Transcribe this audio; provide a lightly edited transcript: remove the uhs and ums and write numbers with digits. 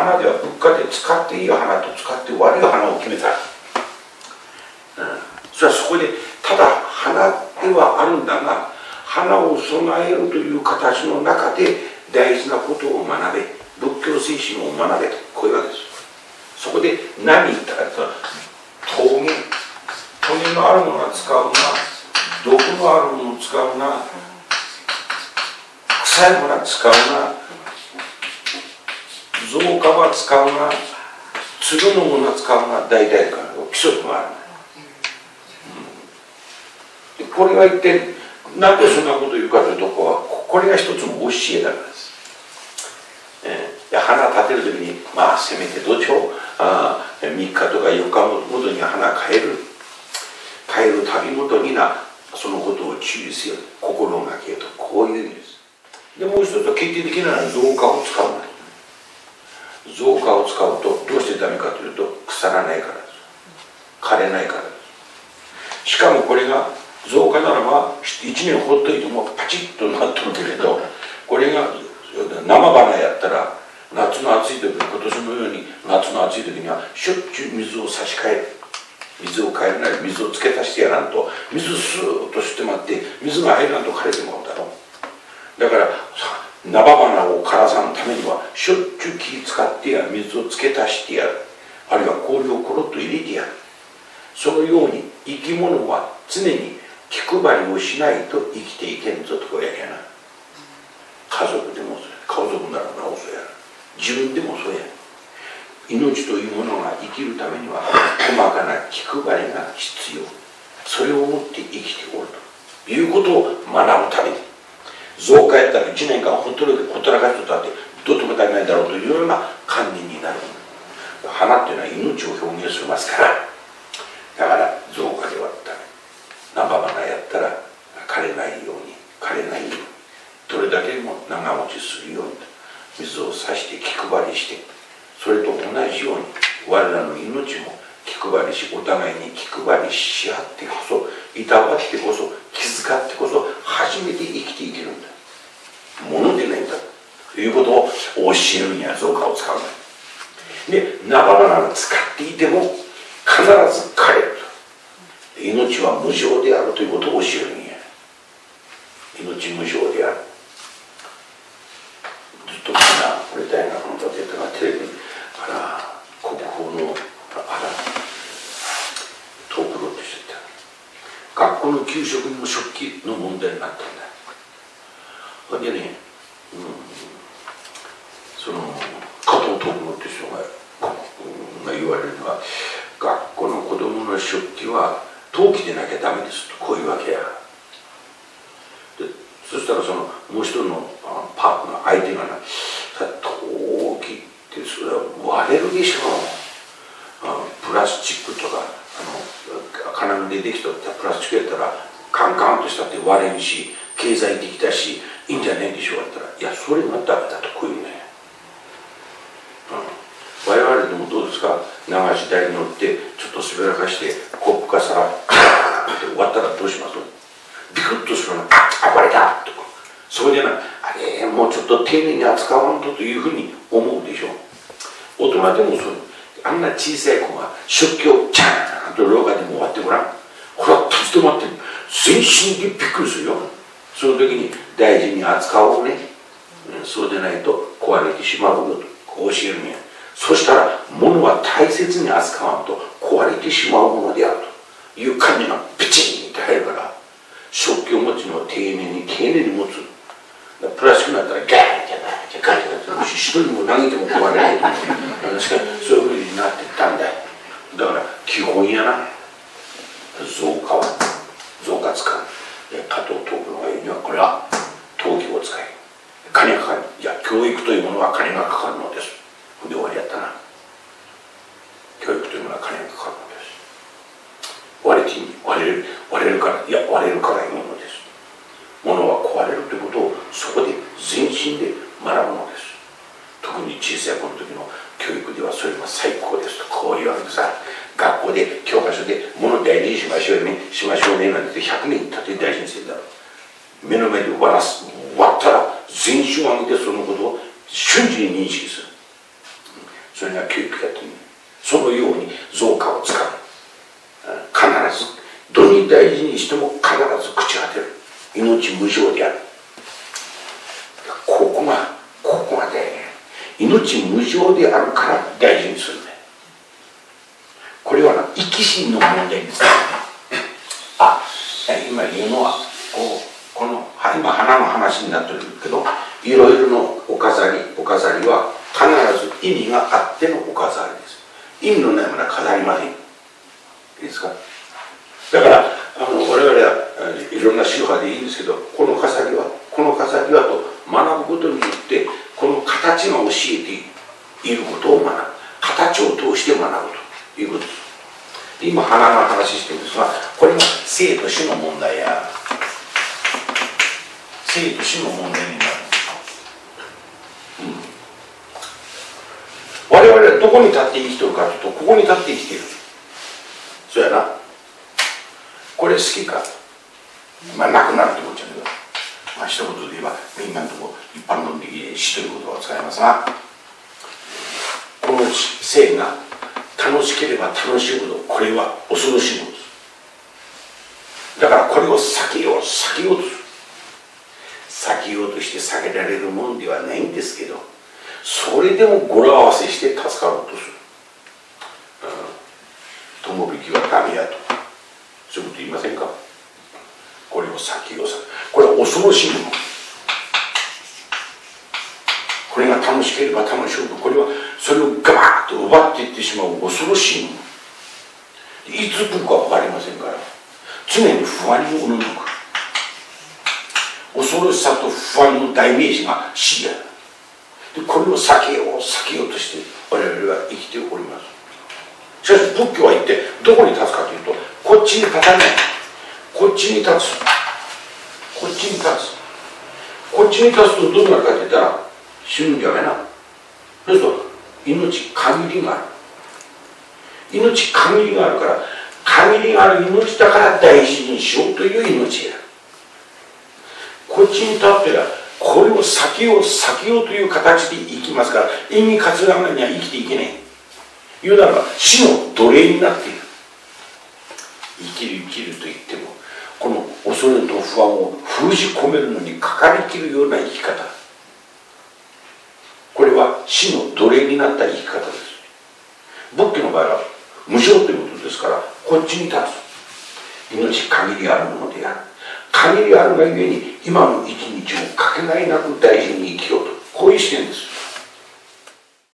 花では物価で使っていい花と使って悪い花を決めた。それはそこでただ花ではあるんだが、花を備えるという形の中で大事なことを学べ、仏教精神を学べと、こういうわけです。そこで何言ったかというと、トゲのあるものは使うな、毒のあるものを使うな、臭いものは使うな、造花は使うな、粒のものは使うな、大体から規則がある。これは一体なぜそんなことを言うかというと、これが一つの教えだからです。花立てるときに、せめてどっちを3日とか4日ごとに花変えるたびごとにそのことを注意せよ、心がけよと、こういう意味です。でもう一つは決定的なのは造花を使うな。造花を使うとどうしてダメかというと、腐らないからです。枯れないからです。しかもこれが造花ならば1年ほっといてもパチッとなってるけれど、これが生花やったら夏の暑い時に、今年のように夏の暑い時にはしょっちゅう水を差し替える。水を変えるなり水を付け足してやらんと、水スーッと吸ってまって水が入らんと枯れてまうだろう。だから菜花を枯らさんためにはしょっちゅう気使ってやる、水を付け足してやる、あるいは氷をコロッと入れてやる。そのように生き物は常に気配りをしないと生きていけんぞとこうやけな。家族でもそうや、家族ならなおそうや、自分でもそうや。命というものが生きるためには細かな気配りが必要。それをもって生きておるということを学ぶために、造花やったら1年間ほったらかしとったってどうとも足りないだろうというような観念になる。花っていうのは命を表現しますから、だから造花ではダメ。菜花やったら枯れないように、どれだけも長持ちするように水を差して気配りして、それと同じように我らの命も気配りし、お互いに気配りし合ってこそ、いたわってこそ、気遣ってこそ初めて生きていけるんだ。物でないんだということを教えるには造花を使う。で、菜花を使っていても必ず枯れると。命は無常であるということを教えるには、命無常である。ずっとみんなこれ大学の建てたがテレビに国宝のトークローとしてた。学校の給食にも食器の問題になったんだ。それでね、その加藤徳郎って人が言われるのは、学校の子供の食器は陶器でなきゃダメですと、こういうわけや。でそしたらそのもう一人のパートの相手がな、陶器ってそれは割れるでしょう。プラスチックとか金具でできたプラスチックやったらカンカンとしたって割れんし、経済的だしいいんじゃないでしょうかって言ったら、いやそれがダメだとこういうね。我々でもどうですか、流し台に乗ってちょっと滑らかしてコップか皿って終わったらどうします？ビクッとするの、割れたとか、それであれもうちょっと丁寧に扱わんとというふうに思うでしょう。大人でもそう、あんな小さい子が食器をチャーンと廊下でも終わってごらん、これは立ち止まって全身でびっくりするよ。その時に大事に扱おうね、そうでないと壊れてしまうよとこう教えるんや。そしたら物は大切に扱わんと壊れてしまうものであるという感じがピチンって入るから、食器を持つのは丁寧に持つ。プラスチックになったらガーッガーッガーッ一人も投げても壊れないと思う。そういうふうになっていったんだよ。だから基本やな、造花使う。加藤東部のが言うには、これは陶器を使い金がかかる。いや教育というものは金がかかるのです。で終わりやったな。教育というものは金がかかるのです。割れるから、いや割れるからいいものです。物は壊れるということをそこで全身で学ぶのです。特に小さい子の時の教育ではそれが最高ですとこういうわけでさ、学校で教科書で物を大事にしましょうねなんて100年たって大事にするだろう。目の前で割ったら全身を上げてそのことを瞬時に認識する。常である。ここがね、命無常であるから大事にするね。これはな、生き死の問題ですからね。今言うのはこの今花の話になってるけど、いろいろのお飾りは必ず意味があってのお飾りです。意味のないものは飾りません。いいですか。だから我々はいろんな宗派でいいんですけど、この飾りはと学ぶことによって、この形が教えていることを学ぶ、形を通して学ぶということです。今花の話してるんですが、これが生と死の問題や生と死の問題になる。我々はどこに立って生きてるかというと、ここに立って生きている。そうやな。これ好きか。なくなると思っちゃうけど、一言で言えば、みんなのとこ一般論的に死という言葉を使いますが、この生が楽しければ楽しいほど、これは恐ろしいものです。だからこれを避けようとする。避けようとして避けられるもんではないんですけど、それでも語呂合わせして助かろうとする。友引きはダメやと、そういうこと言いませんか。これを避けよう。これは恐ろしいもの。これが楽しければ楽しいほど、これはそれをガバーッと奪っていってしまう恐ろしいもの。いつ来るか分かりませんから、常に不安におののく。恐ろしさと不安の代名詞が死や。でこれを避けようとして我々は生きております。しかし仏教は一体どこに立つかというと、こっちに立たない。こっちに立つとどうなるかって言ったら死ぬんじゃないな。そうすると命限りがある。命限りがあるから、限りがある命だから大事にしようという命や。こっちに立ってらこれを避けようという形で生きますから、意味担がないには生きていけない。言うならば死の奴隷になっている。生きると言っても、この恐れと不安を封じ込めるのにかかりきるような生き方、これは死の奴隷になった生き方です。仏教の場合は無常ということですから、こっちに立つ。命限りあるものである。限りあるがゆえに今の一日をかけがえなく大事に生きようと、こういう視点です。